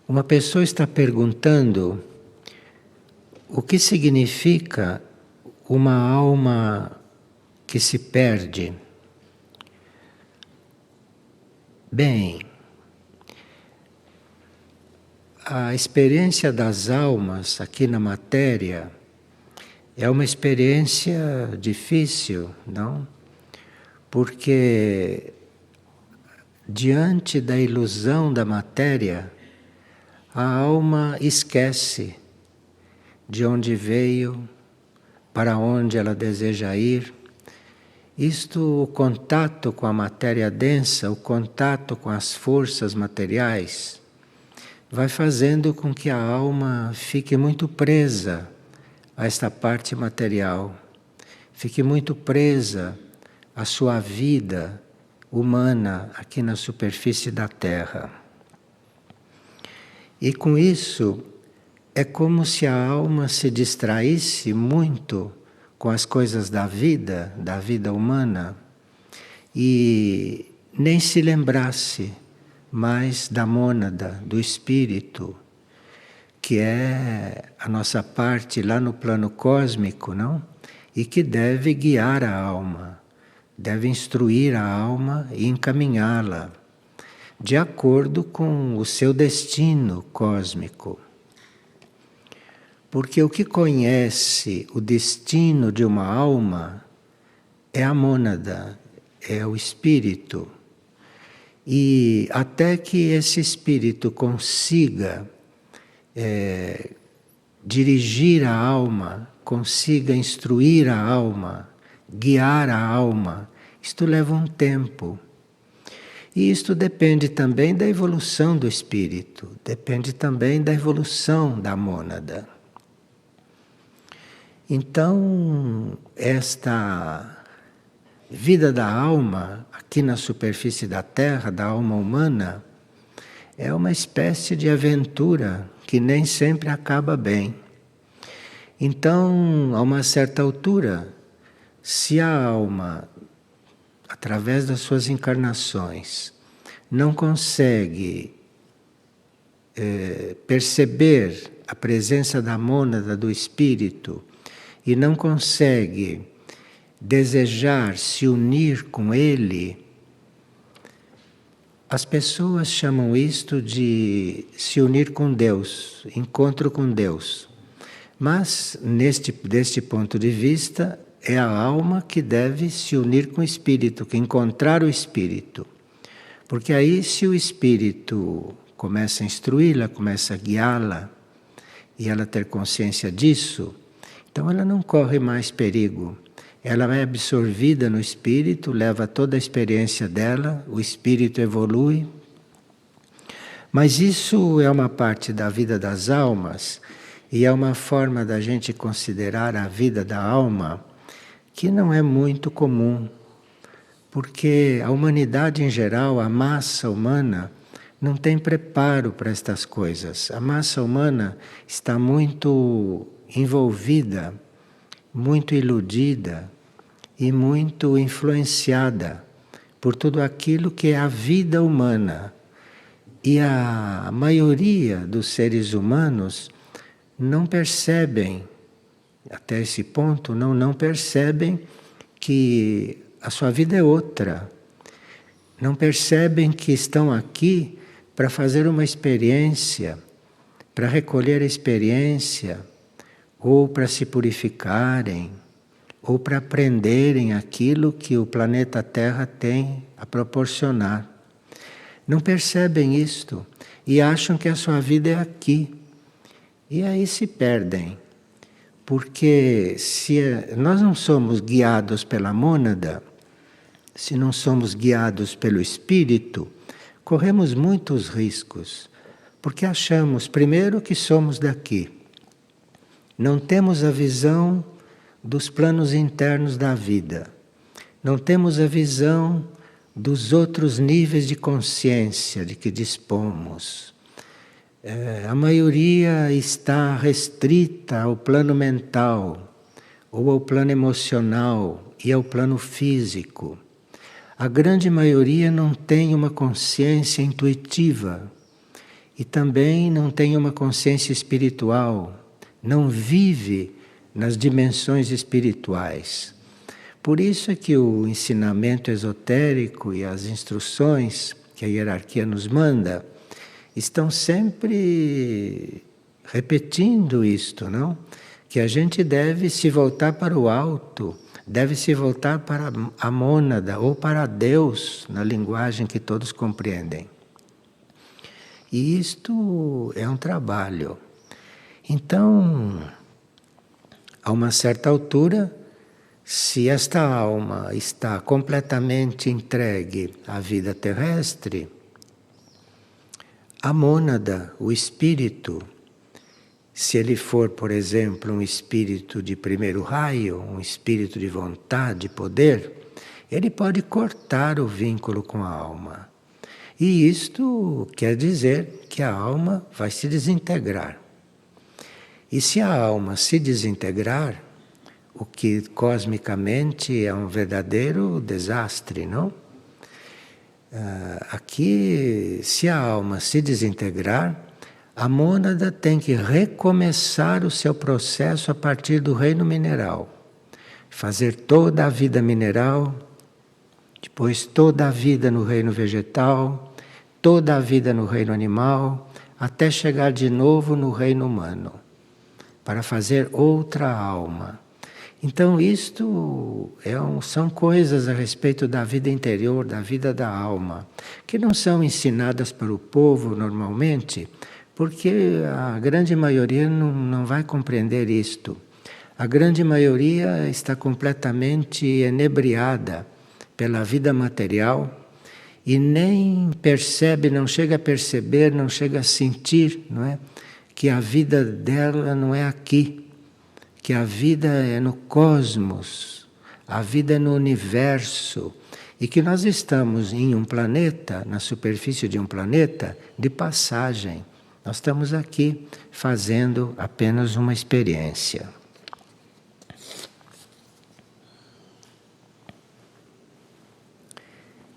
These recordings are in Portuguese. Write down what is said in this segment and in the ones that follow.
Uma pessoa está perguntando o que significa uma alma que se perde. Bem, a experiência das almas aqui na matéria é uma experiência difícil, não? Porque diante da ilusão da matéria, a alma esquece de onde veio, para onde ela deseja ir. Isto, o contato com a matéria densa, o contato com as forças materiais, vai fazendo com que a alma fique muito presa a esta parte material, fique muito presa à sua vida humana aqui na superfície da Terra. E com isso, é como se a alma se distraísse muito com as coisas da vida humana, e nem se lembrasse mais da mônada, do espírito, que é a nossa parte lá no plano cósmico, não? E que deve guiar a alma, deve instruir a alma e encaminhá-la de acordo com o seu destino cósmico. Porque o que conhece o destino de uma alma é a mônada, é o espírito. E até que esse espírito consiga dirigir a alma, consiga instruir a alma, guiar a alma, isto leva um tempo. E isto depende também da evolução do espírito, depende também da evolução da mônada. Então, esta vida da alma, aqui na superfície da Terra, da alma humana, é uma espécie de aventura que nem sempre acaba bem. Então, a uma certa altura, se a alma, através das suas encarnações, não consegue perceber a presença da mônada, do espírito, e não consegue desejar se unir com ele, as pessoas chamam isto de se unir com Deus, encontro com Deus. Mas, deste ponto de vista, é a alma que deve se unir com o espírito, que encontrar o espírito. Porque aí, se o espírito começa a instruí-la, começa a guiá-la, e ela ter consciência disso, então ela não corre mais perigo. Ela é absorvida no espírito, leva toda a experiência dela, o espírito evolui. Mas isso é uma parte da vida das almas, e é uma forma da gente considerar a vida da alma que não é muito comum, porque a humanidade em geral, a massa humana, não tem preparo para estas coisas. A massa humana está muito envolvida, muito iludida e muito influenciada por tudo aquilo que é a vida humana. E a maioria dos seres humanos não percebem, até esse ponto, não percebem que a sua vida é outra. Não percebem que estão aqui para fazer uma experiência, para recolher a experiência, ou para se purificarem, ou para aprenderem aquilo que o planeta Terra tem a proporcionar. Não percebem isto e acham que a sua vida é aqui. E aí se perdem. Porque se nós não somos guiados pela mônada, se não somos guiados pelo espírito, corremos muitos riscos. Porque achamos, primeiro, que somos daqui. Não temos a visão dos planos internos da vida. Não temos a visão dos outros níveis de consciência de que dispomos. A maioria está restrita ao plano mental, ou ao plano emocional e ao plano físico. A grande maioria não tem uma consciência intuitiva e também não tem uma consciência espiritual, não vive nas dimensões espirituais. Por isso é que o ensinamento esotérico e as instruções que a hierarquia nos manda estão sempre repetindo isto, não? Que a gente deve se voltar para o alto, deve se voltar para a mônada ou para Deus, na linguagem que todos compreendem. E isto é um trabalho. Então, a uma certa altura, se esta alma está completamente entregue à vida terrestre, a mônada, o espírito, se ele for, por exemplo, um espírito de primeiro raio, um espírito de vontade, poder, ele pode cortar o vínculo com a alma. E isto quer dizer que a alma vai se desintegrar. E se a alma se desintegrar, o que cosmicamente é um verdadeiro desastre, não? Aqui, se a alma se desintegrar, a mônada tem que recomeçar o seu processo a partir do reino mineral. Fazer toda a vida mineral, depois toda a vida no reino vegetal, toda a vida no reino animal, até chegar de novo no reino humano, para fazer outra alma. Então isto são coisas a respeito da vida interior, da vida da alma, que não são ensinadas para o povo normalmente, porque a grande maioria não vai compreender isto. A grande maioria está completamente enebriada pela vida material e nem percebe, não chega a perceber, não chega a sentir, não é? Que a vida dela não é aqui, que a vida é no cosmos, a vida é no universo e que nós estamos em um planeta, na superfície de um planeta, de passagem. Nós estamos aqui fazendo apenas uma experiência.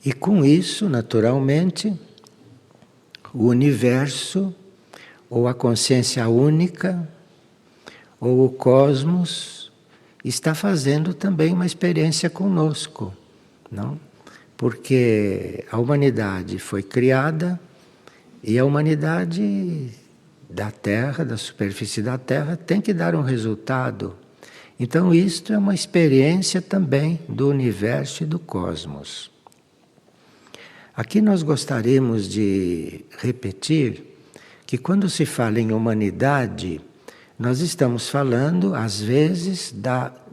E com isso, naturalmente, o universo, ou a consciência única, ou o cosmos, está fazendo também uma experiência conosco, não? Porque a humanidade foi criada e a humanidade da Terra, da superfície da Terra, tem que dar um resultado. Então isto é uma experiência também do universo e do cosmos. Aqui nós gostaríamos de repetir que quando se fala em humanidade, nós estamos falando, às vezes,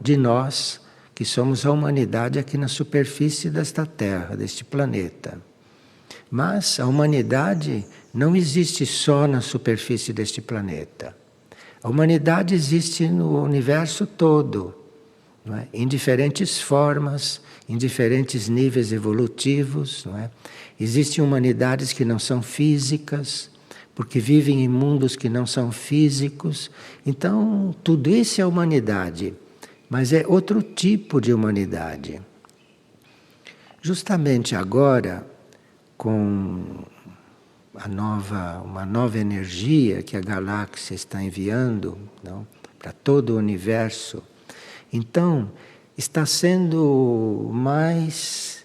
de nós, que somos a humanidade aqui na superfície desta Terra, deste planeta. Mas a humanidade não existe só na superfície deste planeta. A humanidade existe no universo todo, não é? Em diferentes formas, em diferentes níveis evolutivos. Não é? Existem humanidades que não são físicas, porque vivem em mundos que não são físicos. Então, tudo isso é humanidade, mas é outro tipo de humanidade. Justamente agora, com uma nova energia que a galáxia está enviando, não, para todo o universo, então está sendo mais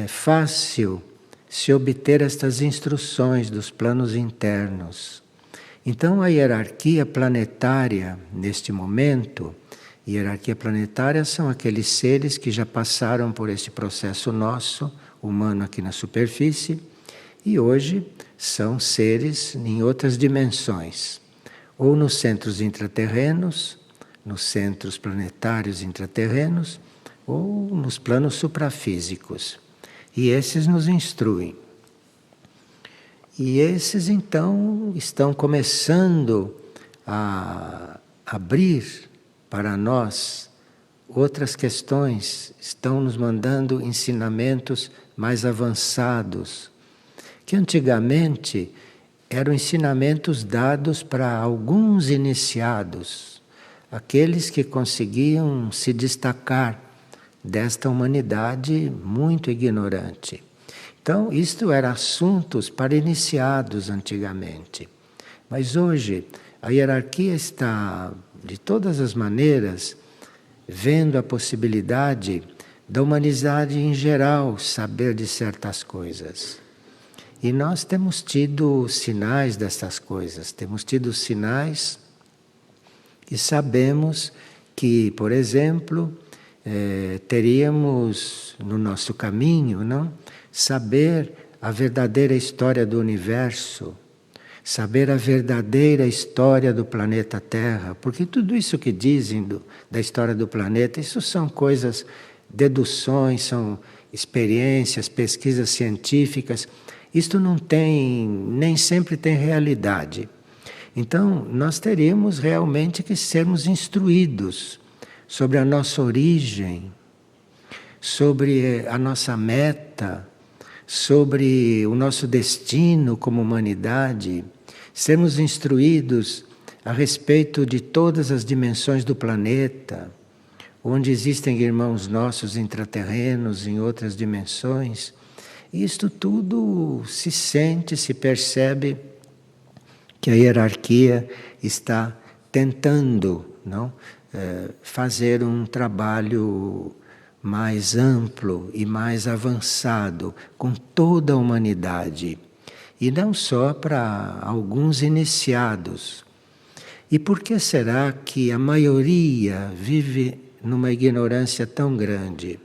fácil se obter estas instruções dos planos internos. Então a hierarquia planetária, neste momento, hierarquia planetária são aqueles seres que já passaram por esse processo nosso, humano aqui na superfície, e hoje são seres em outras dimensões, ou nos centros intraterrenos, nos centros planetários intraterrenos, ou nos planos suprafísicos. E esses nos instruem. E esses, então, estão começando a abrir para nós outras questões, estão nos mandando ensinamentos mais avançados, que antigamente eram ensinamentos dados para alguns iniciados, aqueles que conseguiam se destacar desta humanidade muito ignorante. Então, isto eram assuntos para iniciados antigamente. Mas hoje, a hierarquia está, de todas as maneiras, vendo a possibilidade da humanidade em geral saber de certas coisas. E nós temos tido sinais dessas coisas, temos tido sinais e sabemos que, por exemplo, teríamos no nosso caminho, não, saber a verdadeira história do universo, saber a verdadeira história do planeta Terra, porque tudo isso que dizem da história do planeta, isso são coisas, deduções, são experiências, pesquisas científicas. Isto não tem, nem sempre tem realidade. Então, nós teríamos realmente que sermos instruídos sobre a nossa origem, sobre a nossa meta, sobre o nosso destino como humanidade, sermos instruídos a respeito de todas as dimensões do planeta, onde existem irmãos nossos intraterrenos em outras dimensões. Isto tudo se sente, se percebe que a hierarquia está tentando, não, fazer um trabalho mais amplo e mais avançado com toda a humanidade, e não só para alguns iniciados. E por que será que a maioria vive numa ignorância tão grande?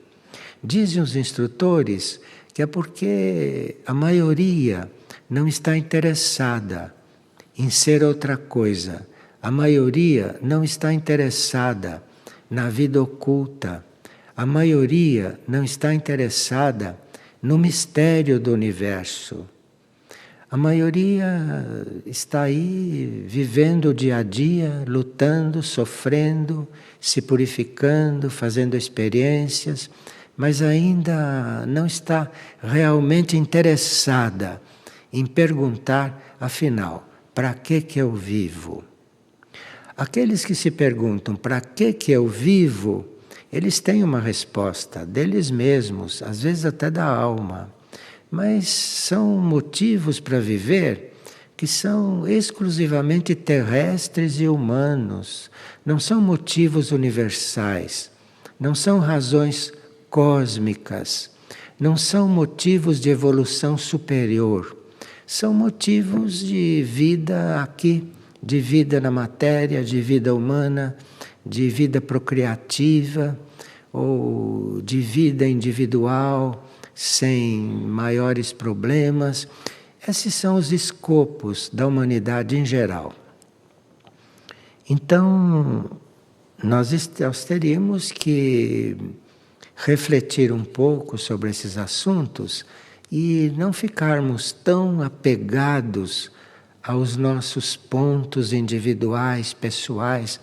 Dizem os instrutores que é porque a maioria não está interessada em ser outra coisa. A maioria não está interessada na vida oculta. A maioria não está interessada no mistério do universo. A maioria está aí vivendo o dia a dia, lutando, sofrendo, se purificando, fazendo experiências, mas ainda não está realmente interessada em perguntar, afinal, para que eu vivo? Aqueles que se perguntam para que eu vivo, eles têm uma resposta deles mesmos, às vezes até da alma. Mas são motivos para viver que são exclusivamente terrestres e humanos. Não são motivos universais. Não são razões cósmicas. Não são motivos de evolução superior. São motivos de vida aqui, de vida na matéria, de vida humana, de vida procriativa ou de vida individual, sem maiores problemas. Esses são os escopos da humanidade em geral. Então, nós teríamos que refletir um pouco sobre esses assuntos e não ficarmos tão apegados aos nossos pontos individuais, pessoais,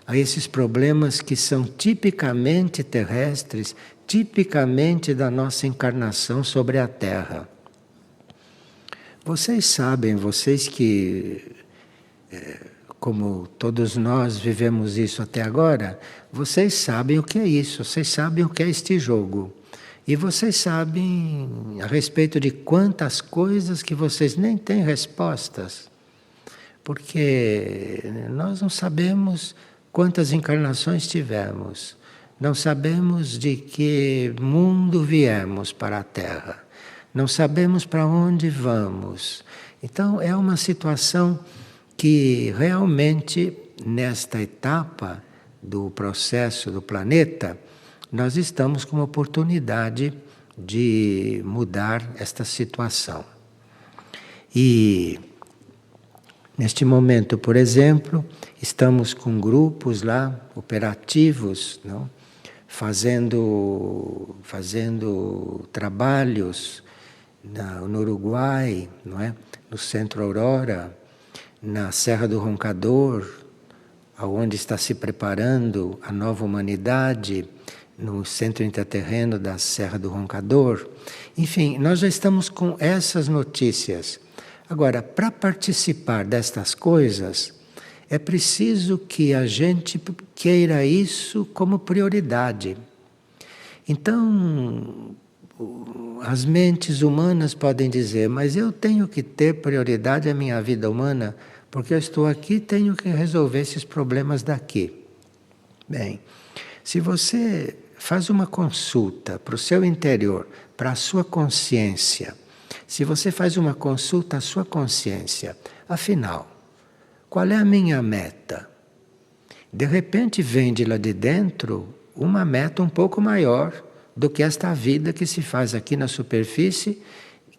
a esses problemas que são tipicamente terrestres, tipicamente da nossa encarnação sobre a Terra. Vocês sabem, vocês que, como todos nós vivemos isso até agora, vocês sabem o que é isso, vocês sabem o que é este jogo. E vocês sabem a respeito de quantas coisas que vocês nem têm respostas. Porque nós não sabemos quantas encarnações tivemos. Não sabemos de que mundo viemos para a Terra. Não sabemos para onde vamos. Então, é uma situação que realmente, nesta etapa do processo do planeta, nós estamos com uma oportunidade de mudar esta situação. E, neste momento, por exemplo, estamos com grupos lá, operativos, não? Fazendo trabalhos no Uruguai, não é? No Centro Aurora, na Serra do Roncador, onde está se preparando a nova humanidade, no Centro Intraterreno da Serra do Roncador. Enfim, nós já estamos com essas notícias. Agora, para participar destas coisas, é preciso que a gente queira isso como prioridade. Então, as mentes humanas podem dizer, mas eu tenho que ter prioridade à minha vida humana, porque eu estou aqui e tenho que resolver esses problemas daqui. Bem, se você faz uma consulta para o seu interior, para a sua consciência, se você faz uma consulta à sua consciência, afinal, qual é a minha meta? De repente vem de lá de dentro uma meta um pouco maior do que esta vida que se faz aqui na superfície,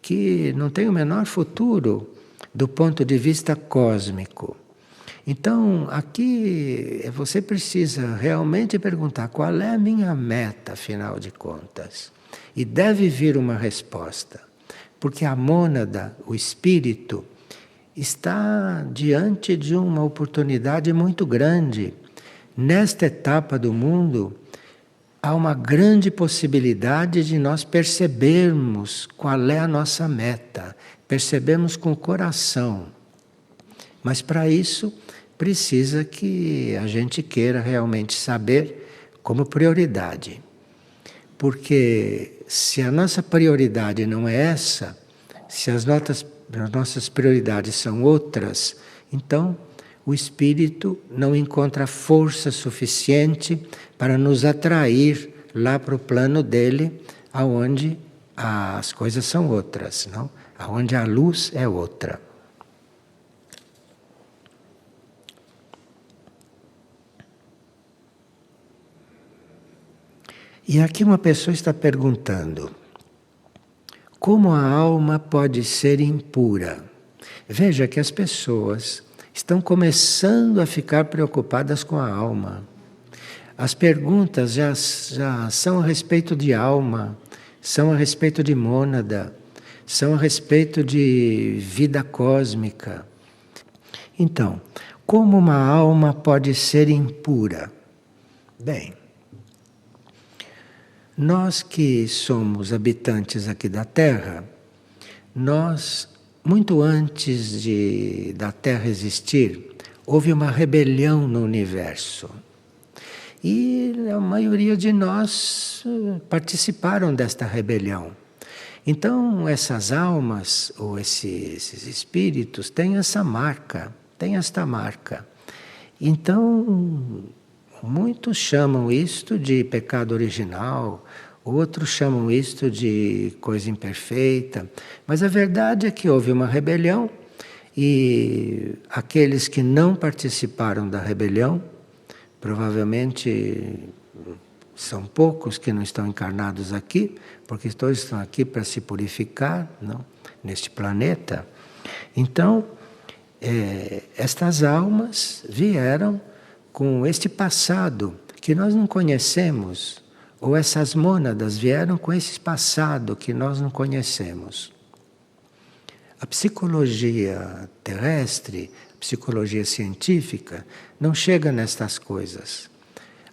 que não tem o menor futuro do ponto de vista cósmico. Então, aqui você precisa realmente perguntar qual é a minha meta, afinal de contas. E deve vir uma resposta, porque a mônada, o espírito, está diante de uma oportunidade muito grande. Nesta etapa do mundo, há uma grande possibilidade de nós percebermos qual é a nossa meta, percebemos com o coração. Mas para isso, precisa que a gente queira realmente saber como prioridade. Porque se a nossa prioridade não é essa, se as nossas prioridades são outras, então o espírito não encontra força suficiente para nos atrair lá para o plano dele, aonde as coisas são outras, não? Aonde a luz é outra. E aqui uma pessoa está perguntando: como a alma pode ser impura? Veja que as pessoas estão começando a ficar preocupadas com a alma. As perguntas já são a respeito de alma, são a respeito de mônada, são a respeito de vida cósmica. Então, como uma alma pode ser impura? Bem, nós que somos habitantes aqui da Terra, nós, muito antes da Terra existir, houve uma rebelião no universo. E a maioria de nós participaram desta rebelião. Então, essas almas, ou esses espíritos, têm essa marca, têm esta marca. Então, muitos chamam isto de pecado original, outros chamam isto de coisa imperfeita, mas a verdade é que houve uma rebelião e aqueles que não participaram da rebelião, provavelmente são poucos que não estão encarnados aqui, porque todos estão aqui para se purificar, não? Neste planeta. Então, estas almas vieram com este passado que nós não conhecemos, ou essas mônadas vieram com esse passado que nós não conhecemos. A psicologia terrestre, a psicologia científica, não chega nestas coisas.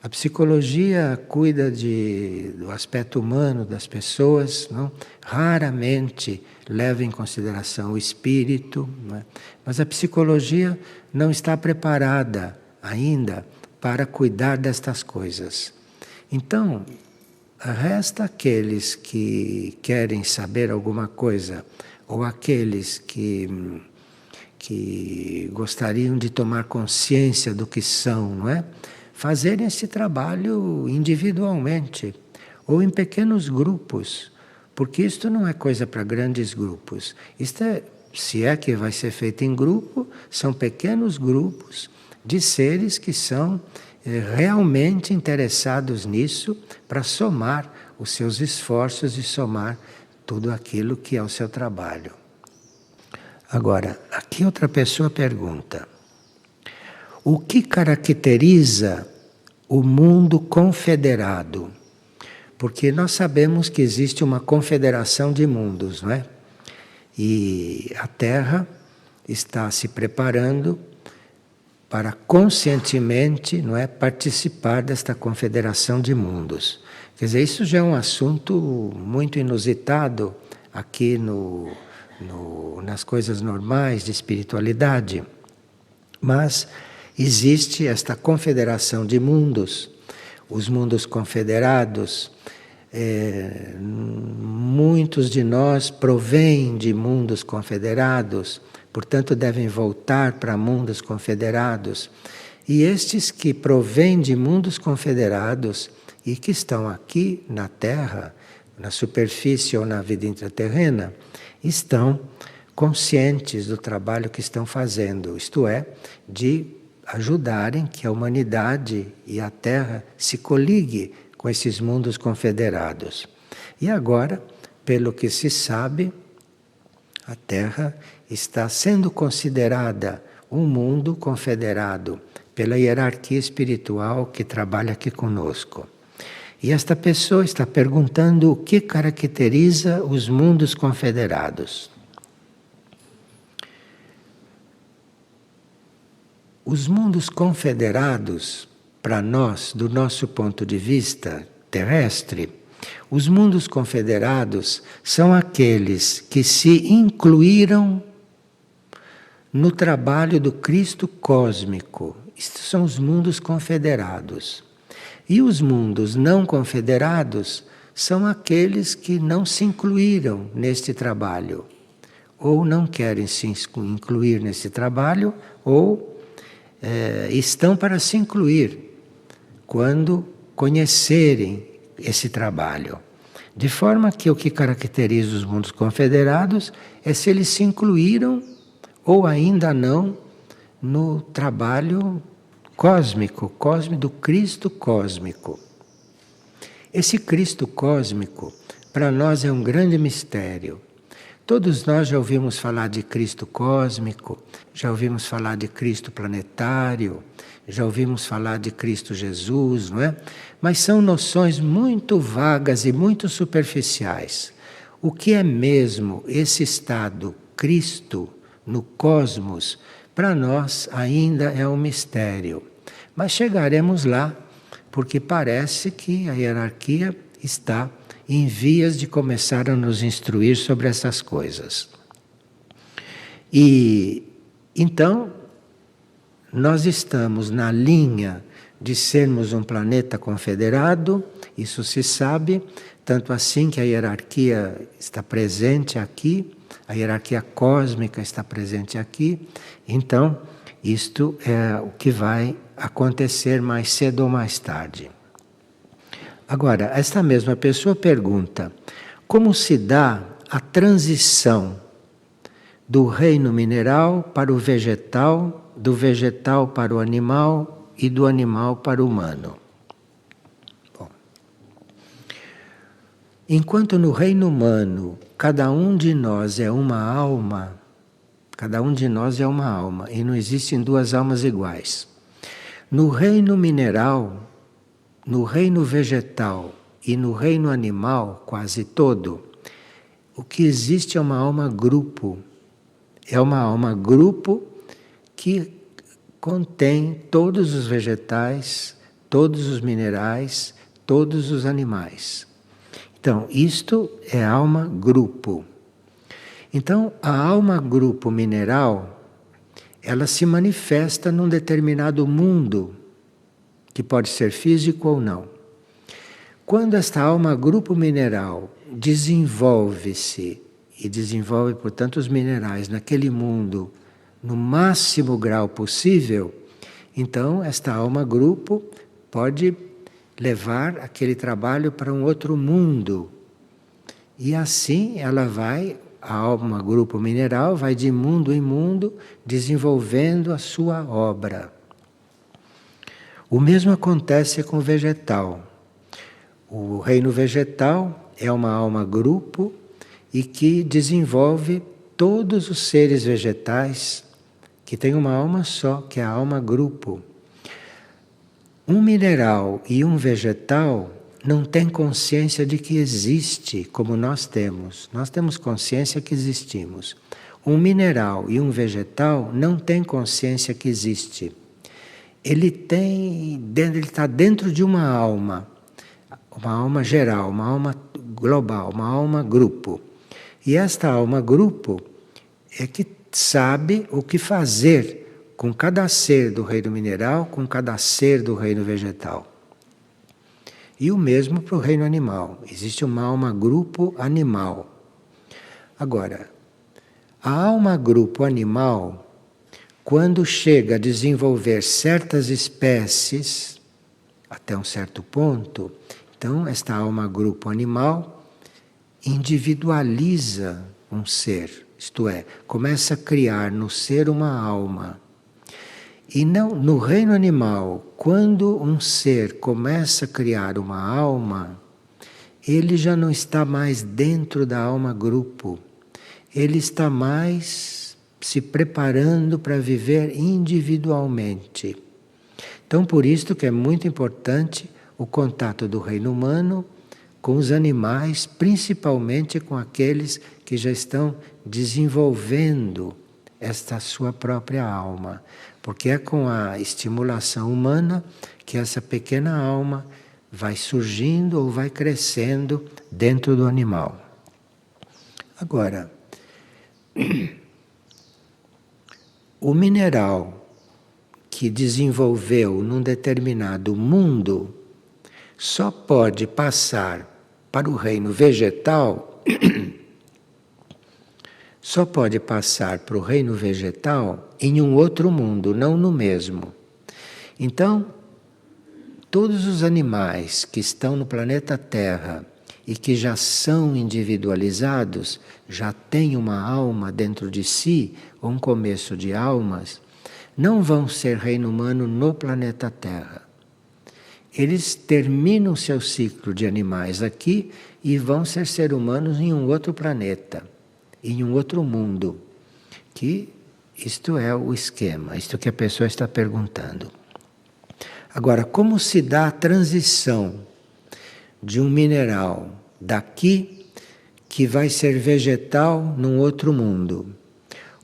A psicologia cuida do aspecto humano das pessoas, não? Raramente leva em consideração o espírito, não é? Mas a psicologia não está preparada ainda para cuidar destas coisas. Então, resta aqueles que querem saber alguma coisa, ou aqueles que gostariam de tomar consciência do que são, não é? Fazerem esse trabalho individualmente, ou em pequenos grupos, porque isto não é coisa para grandes grupos. Isto é, se é que vai ser feito em grupo, são pequenos grupos de seres que são realmente interessados nisso para somar os seus esforços e somar tudo aquilo que é o seu trabalho. Agora, aqui outra pessoa pergunta: o que caracteriza o mundo confederado? Porque nós sabemos que existe uma confederação de mundos, não é? E a Terra está se preparando para conscientemente, não é, participar desta confederação de mundos. Quer dizer, isso já é um assunto muito inusitado aqui nas coisas normais de espiritualidade. Mas existe esta confederação de mundos, os mundos confederados. muitos de nós provêm de mundos confederados, portanto devem voltar para mundos confederados. E estes que provêm de mundos confederados e que estão aqui na Terra, na superfície ou na vida intraterrena, estão conscientes do trabalho que estão fazendo, isto é, de ajudarem que a humanidade e a Terra se coligue com esses mundos confederados. E agora, pelo que se sabe, a Terra está sendo considerada um mundo confederado pela hierarquia espiritual que trabalha aqui conosco. E esta pessoa está perguntando o que caracteriza os mundos confederados. Os mundos confederados, para nós, do nosso ponto de vista terrestre, os mundos confederados são aqueles que se incluíram no trabalho do Cristo cósmico. Estes são os mundos confederados. E os mundos não confederados são aqueles que não se incluíram neste trabalho, ou não querem se incluir nesse trabalho, ou estão para se incluir quando conhecerem esse trabalho. De forma que o que caracteriza os mundos confederados é se eles se incluíram ou ainda não no trabalho cósmico do Cristo cósmico. Esse Cristo cósmico, para nós, é um grande mistério. Todos nós já ouvimos falar de Cristo cósmico, já ouvimos falar de Cristo planetário, já ouvimos falar de Cristo Jesus, não é? Mas são noções muito vagas e muito superficiais. O que é mesmo esse estado Cristo no cosmos, para nós ainda é um mistério. Mas chegaremos lá, porque parece que a hierarquia está em vias de começar a nos instruir sobre essas coisas. E então, nós estamos na linha de sermos um planeta confederado, isso se sabe, tanto assim que a hierarquia está presente aqui, a hierarquia cósmica está presente aqui. Então, isto é o que vai acontecer mais cedo ou mais tarde. Agora, esta mesma pessoa pergunta: como se dá a transição do reino mineral para o vegetal, do vegetal para o animal e do animal para o humano? Bom, enquanto no reino humano cada um de nós é uma alma, cada um de nós é uma alma e não existem duas almas iguais. No reino mineral, no reino vegetal e no reino animal, quase todo, o que existe é uma alma grupo. É uma alma grupo que contém todos os vegetais, todos os minerais, todos os animais. Então, isto é alma grupo. Então, a alma grupo mineral, ela se manifesta num determinado mundo, que pode ser físico ou não. Quando esta alma grupo mineral desenvolve-se e desenvolve, portanto, os minerais naquele mundo no máximo grau possível, então esta alma grupo pode levar aquele trabalho para um outro mundo. E assim ela vai, a alma grupo mineral vai de mundo em mundo desenvolvendo a sua obra. O mesmo acontece com o vegetal. O reino vegetal é uma alma grupo e que desenvolve todos os seres vegetais que tem uma alma só, que é a alma grupo. Um mineral e um vegetal não têm consciência de que existe, como nós temos. Nós temos consciência que existimos. Um mineral e um vegetal não têm consciência que existe. Ele está dentro de uma alma geral, uma alma global, uma alma grupo. E esta alma grupo é que sabe o que fazer com cada ser do reino mineral, com cada ser do reino vegetal. E o mesmo para o reino animal. Existe uma alma grupo animal. Agora, a alma grupo animal, quando chega a desenvolver certas espécies, até um certo ponto, então esta alma grupo animal individualiza um ser, isto é, começa a criar no ser uma alma. E não, no reino animal, quando um ser começa a criar uma alma, ele já não está mais dentro da alma grupo. Ele está mais se preparando para viver individualmente. Então, por isso que é muito importante o contato do reino humano com os animais, principalmente com aqueles que já estão desenvolvendo esta sua própria alma. Porque é com a estimulação humana que essa pequena alma vai surgindo ou vai crescendo dentro do animal. Agora, o mineral que desenvolveu num determinado mundo só pode passar para o reino vegetal, só pode passar para o reino vegetal em um outro mundo, não no mesmo. Então, todos os animais que estão no planeta Terra e que já são individualizados, já têm uma alma dentro de si, ou um começo de almas, não vão ser reino humano no planeta Terra. Eles terminam seu ciclo de animais aqui e vão ser humanos em um outro planeta, em um outro mundo. Que isto é o esquema, isto que a pessoa está perguntando. Agora, como se dá a transição de um mineral daqui que vai ser vegetal num outro mundo?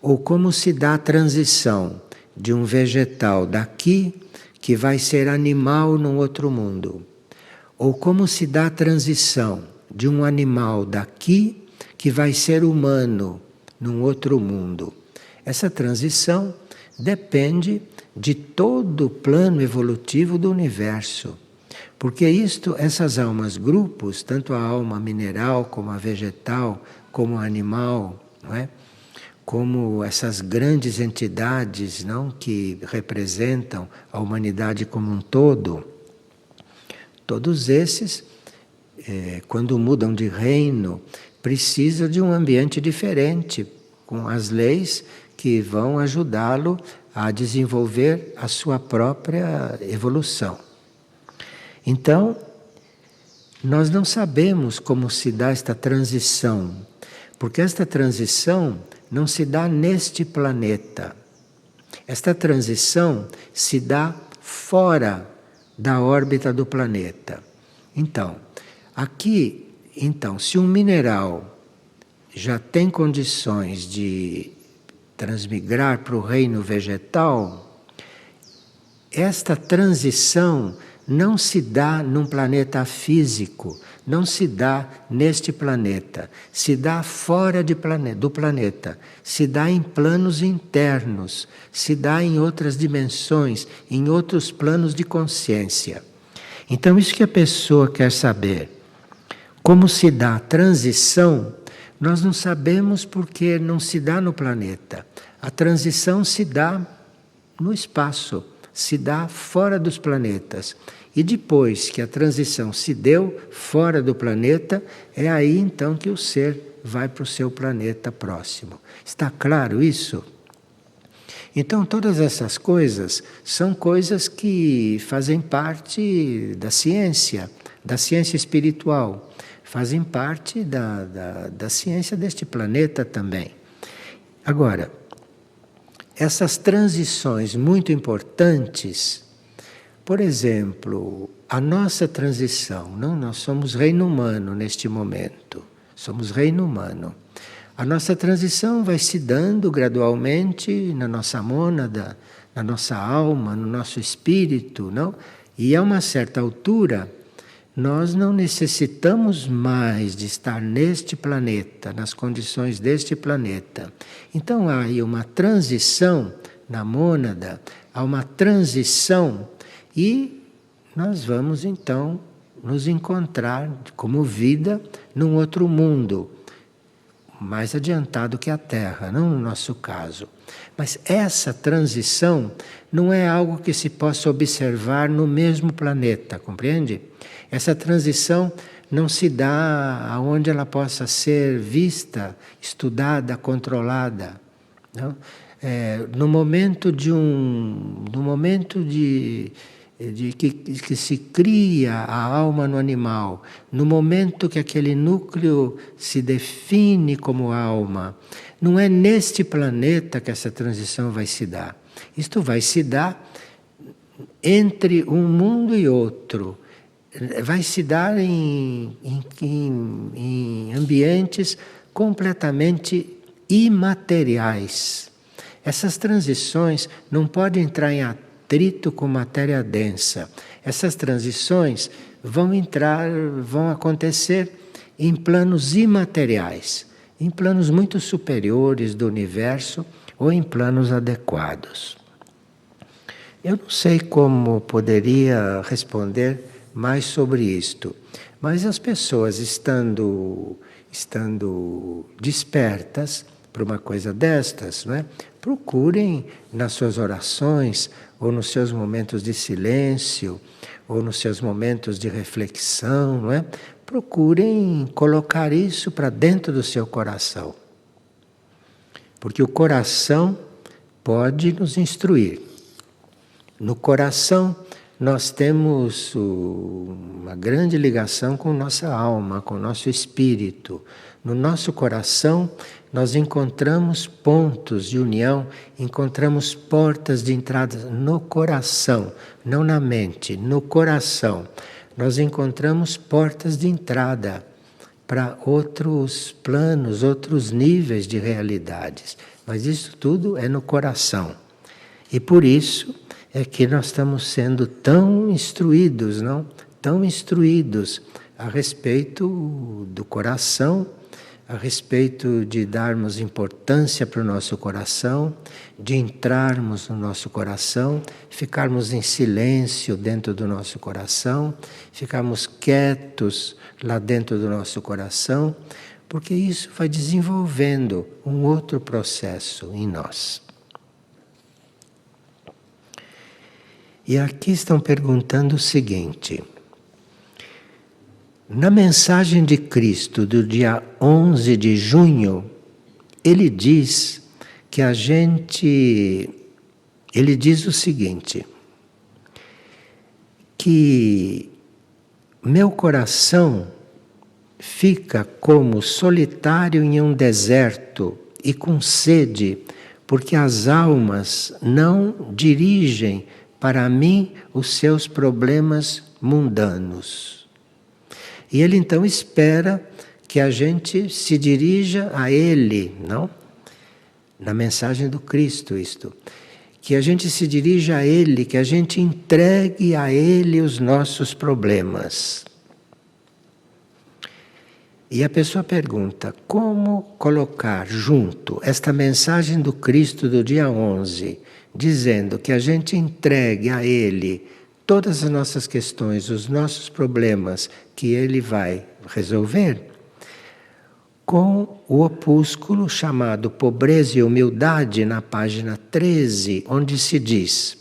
Ou como se dá a transição de um vegetal daqui que vai ser animal num outro mundo? Ou como se dá a transição de um animal daqui que vai ser humano num outro mundo? Essa transição depende de todo o plano evolutivo do universo. Porque essas almas grupos, tanto a alma mineral como a vegetal, como a animal, não é? Como essas grandes entidades, não, que representam a humanidade como um todo, todos esses, quando mudam de reino, precisam de um ambiente diferente, com as leis que vão ajudá-lo a desenvolver a sua própria evolução. Então, nós não sabemos como se dá esta transição, porque esta transição não se dá neste planeta. Esta transição se dá fora da órbita do planeta. Então, se um mineral já tem condições de transmigrar para o reino vegetal, esta transição não se dá num planeta físico, não se dá neste planeta, se dá fora do planeta, se dá em planos internos, se dá em outras dimensões, em outros planos de consciência. Então, isso que a pessoa quer saber, como se dá a transição, nós não sabemos porque não se dá no planeta. A transição se dá no espaço, se dá fora dos planetas. E depois que a transição se deu fora do planeta, é aí então que o ser vai para o seu planeta próximo. Está claro isso? Então todas essas coisas são coisas que fazem parte da ciência espiritual, fazem parte da ciência deste planeta também. Agora, essas transições muito importantes, por exemplo, a nossa transição, não? Nós somos reino humano neste momento, somos reino humano. A nossa transição vai se dando gradualmente na nossa mônada, na nossa alma, no nosso espírito, não? E a uma certa altura, nós não necessitamos mais de estar neste planeta, nas condições deste planeta. Então há aí uma transição na mônada, há uma transição e nós vamos então nos encontrar como vida num outro mundo, mais adiantado que a Terra, não no nosso caso. Mas essa transição não é algo que se possa observar no mesmo planeta, compreende? Essa transição não se dá onde ela possa ser vista, estudada, controlada. Não? No momento que se cria a alma no animal, no momento que aquele núcleo se define como alma, não é neste planeta que essa transição vai se dar. Isto vai se dar entre um mundo e outro. Vai se dar em ambientes completamente imateriais. Essas transições não podem entrar em atrito com matéria densa. Essas transições vão acontecer em planos imateriais, em planos muito superiores do universo ou em planos adequados. Eu não sei como poderia responder mais sobre isto, mas as pessoas estando despertas para uma coisa destas, não é? Procurem nas suas orações, ou nos seus momentos de silêncio, ou nos seus momentos de reflexão, não é? Procurem colocar isso para dentro do seu coração. Porque o coração pode nos instruir. No coração nós temos uma grande ligação com nossa alma, com nosso espírito. No nosso coração nós encontramos pontos de união, encontramos portas de entrada no coração, não na mente, no coração. Nós encontramos portas de entrada para outros planos, outros níveis de realidades. Mas isso tudo é no coração. E por isso é que nós estamos sendo tão instruídos, não? Tão instruídos a respeito do coração, a respeito de darmos importância para o nosso coração, de entrarmos no nosso coração, ficarmos em silêncio dentro do nosso coração, ficarmos quietos lá dentro do nosso coração, porque isso vai desenvolvendo um outro processo em nós. E aqui estão perguntando o seguinte: na mensagem de Cristo do dia 11 de junho, ele diz que ele diz o seguinte, que meu coração fica como solitário em um deserto e com sede, porque as almas não dirigem para mim os seus problemas mundanos. E ele então espera que a gente se dirija a ele, não? Na mensagem do Cristo isto. Que a gente se dirija a ele, que a gente entregue a ele os nossos problemas. E a pessoa pergunta, como colocar junto esta mensagem do Cristo do dia 11, dizendo que a gente entregue a ele todas as nossas questões, os nossos problemas, que ele vai resolver, com o opúsculo chamado Pobreza e Humildade, na página 13, onde se diz,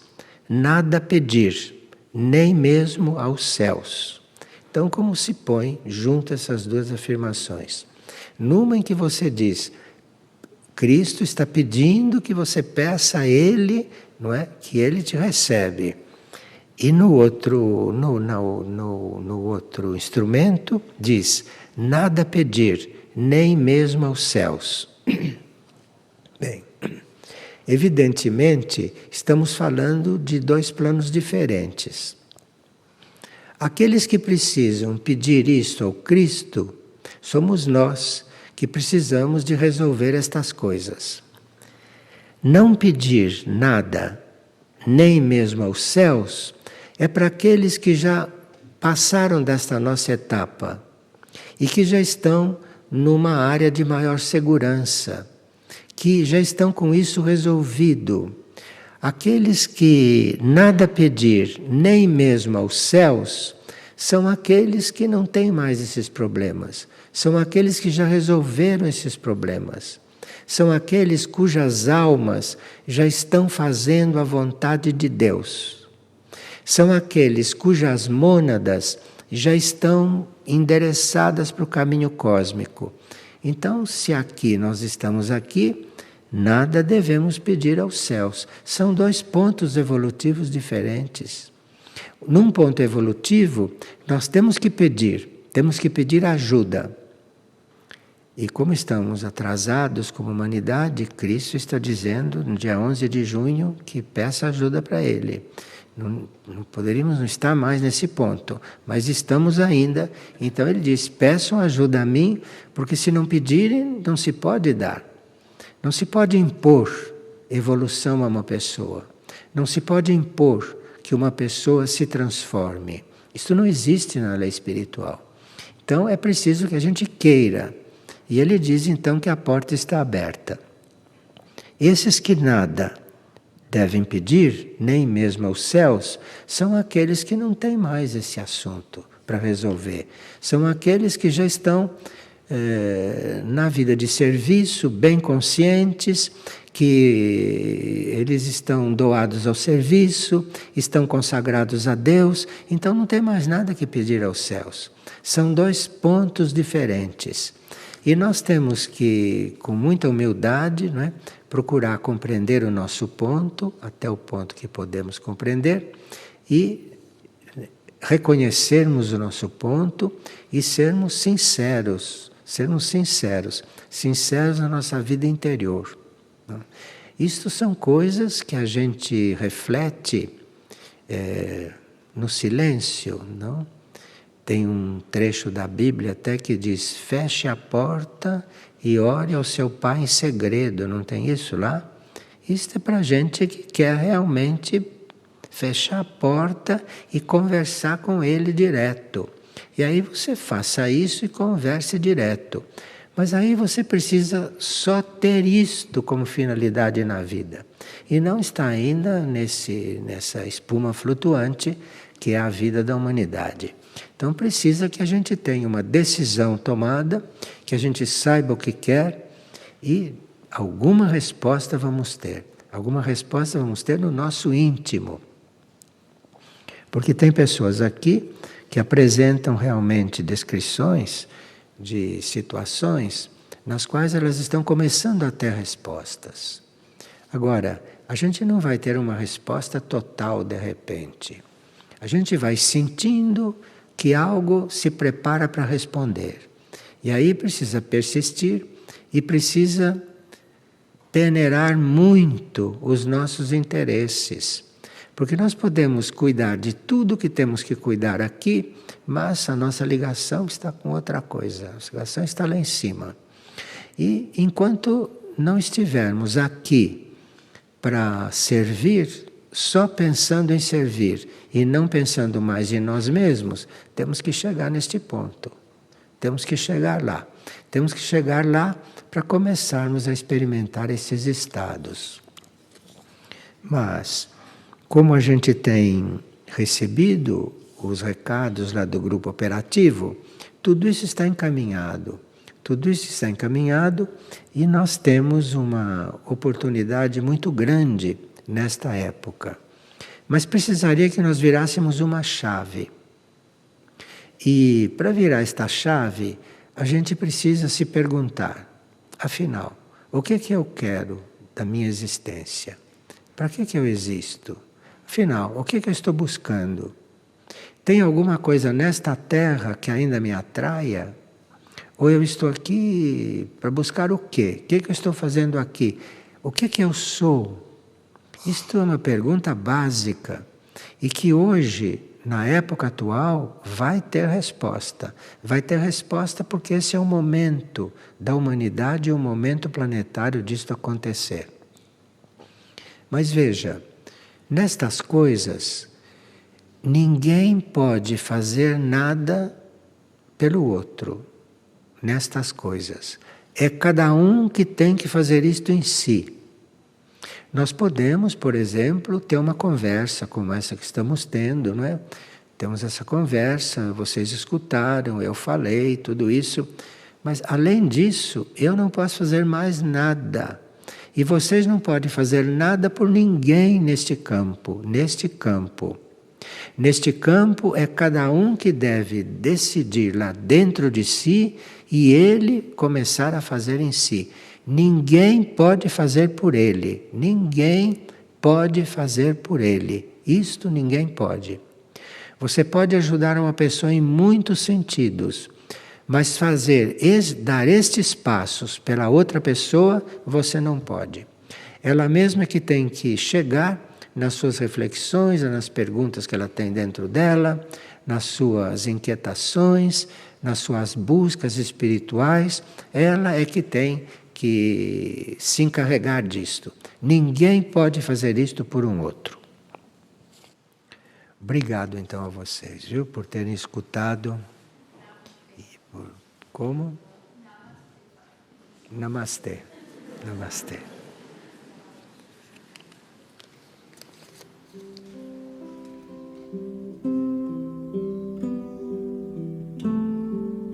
nada pedir, nem mesmo aos céus. Então, como se põe junto essas duas afirmações? Numa em que você diz, Cristo está pedindo que você peça a Ele, não é? Que Ele te recebe. E no outro instrumento diz, nada pedir, nem mesmo aos céus. Bem, evidentemente, estamos falando de dois planos diferentes. Aqueles que precisam pedir isto ao Cristo, somos nós que precisamos de resolver estas coisas. Não pedir nada, nem mesmo aos céus, é para aqueles que já passaram desta nossa etapa e que já estão numa área de maior segurança, que já estão com isso resolvido. Aqueles que nada pedir, nem mesmo aos céus, são aqueles que não têm mais esses problemas. São aqueles que já resolveram esses problemas. São aqueles cujas almas já estão fazendo a vontade de Deus. São aqueles cujas mônadas já estão endereçadas para o caminho cósmico. Então, se aqui nós estamos aqui, nada devemos pedir aos céus. São dois pontos evolutivos diferentes. Num ponto evolutivo, nós temos que pedir ajuda. E como estamos atrasados como humanidade, Cristo está dizendo no dia 11 de junho que peça ajuda para Ele. Não poderíamos não estar mais nesse ponto, mas estamos ainda. Então Ele diz, peçam ajuda a mim, porque se não pedirem, não se pode dar. Não se pode impor evolução a uma pessoa. Não se pode impor que uma pessoa se transforme. Isso não existe na lei espiritual. Então é preciso que a gente queira. E ele diz então que a porta está aberta. Esses que nada devem pedir, nem mesmo aos céus, são aqueles que não têm mais esse assunto para resolver. São aqueles que já estão na vida de serviço, bem conscientes, que eles estão doados ao serviço, estão consagrados a Deus, então não tem mais nada que pedir aos céus. São dois pontos diferentes. E nós temos que, com muita humildade, não é, procurar compreender o nosso ponto, até o ponto que podemos compreender, e reconhecermos o nosso ponto e sermos sinceros na nossa vida interior. Isto são coisas que a gente reflete no silêncio, não? Tem um trecho da Bíblia até que diz, feche a porta e ore ao seu Pai em segredo, não tem isso lá? Isso é para gente que quer realmente fechar a porta e conversar com Ele direto. E aí você faça isso e converse direto. Mas aí você precisa só ter isto como finalidade na vida. E não está ainda nessa espuma flutuante que é a vida da humanidade. Então precisa que a gente tenha uma decisão tomada, que a gente saiba o que quer e alguma resposta vamos ter. Alguma resposta vamos ter no nosso íntimo. Porque tem pessoas aqui que apresentam realmente descrições de situações nas quais elas estão começando a ter respostas. Agora, a gente não vai ter uma resposta total de repente. A gente vai sentindo que algo se prepara para responder. E aí precisa persistir e precisa peneirar muito os nossos interesses. Porque nós podemos cuidar de tudo que temos que cuidar aqui, mas a nossa ligação está com outra coisa. A ligação está lá em cima. E enquanto não estivermos aqui para servir, só pensando em servir e não pensando mais em nós mesmos, temos que chegar neste ponto. Temos que chegar lá. Temos que chegar lá para começarmos a experimentar esses estados. Mas, como a gente tem recebido os recados lá do grupo operativo, tudo isso está encaminhado. Tudo isso está encaminhado e nós temos uma oportunidade muito grande nesta época. Mas precisaria que nós virássemos uma chave. E para virar esta chave, a gente precisa se perguntar, afinal, o que é que eu quero da minha existência? Para que eu existo? Afinal, o que é que eu estou buscando? Tem alguma coisa nesta terra que ainda me atraia? Ou eu estou aqui para buscar o quê? O que é que eu estou fazendo aqui? O que é que eu sou? Isto é uma pergunta básica e que hoje, na época atual, vai ter resposta. Vai ter resposta porque esse é o momento da humanidade e o momento planetário disto acontecer. Mas veja, nestas coisas, ninguém pode fazer nada pelo outro. Nestas coisas. É cada um que tem que fazer isto em si. Nós podemos, por exemplo, ter uma conversa como essa que estamos tendo, não é? temos essa conversa, vocês escutaram, eu falei, tudo isso, mas além disso, eu não posso fazer mais nada. E vocês não podem fazer nada por ninguém neste campo, neste campo. Neste campo é cada um que deve decidir lá dentro de si e ele começar a fazer em si. Ninguém pode fazer por ele, ninguém pode fazer por ele. Isto ninguém pode. Você pode ajudar uma pessoa em muitos sentidos, mas dar estes passos pela outra pessoa, você não pode. Ela mesma que tem que chegar nas suas reflexões, nas perguntas que ela tem dentro dela, nas suas inquietações, nas suas buscas espirituais, ela é que tem que se encarregar disto. Ninguém pode fazer isto por um outro. Obrigado então a vocês, viu, por terem escutado. Como? Namastê. Namastê.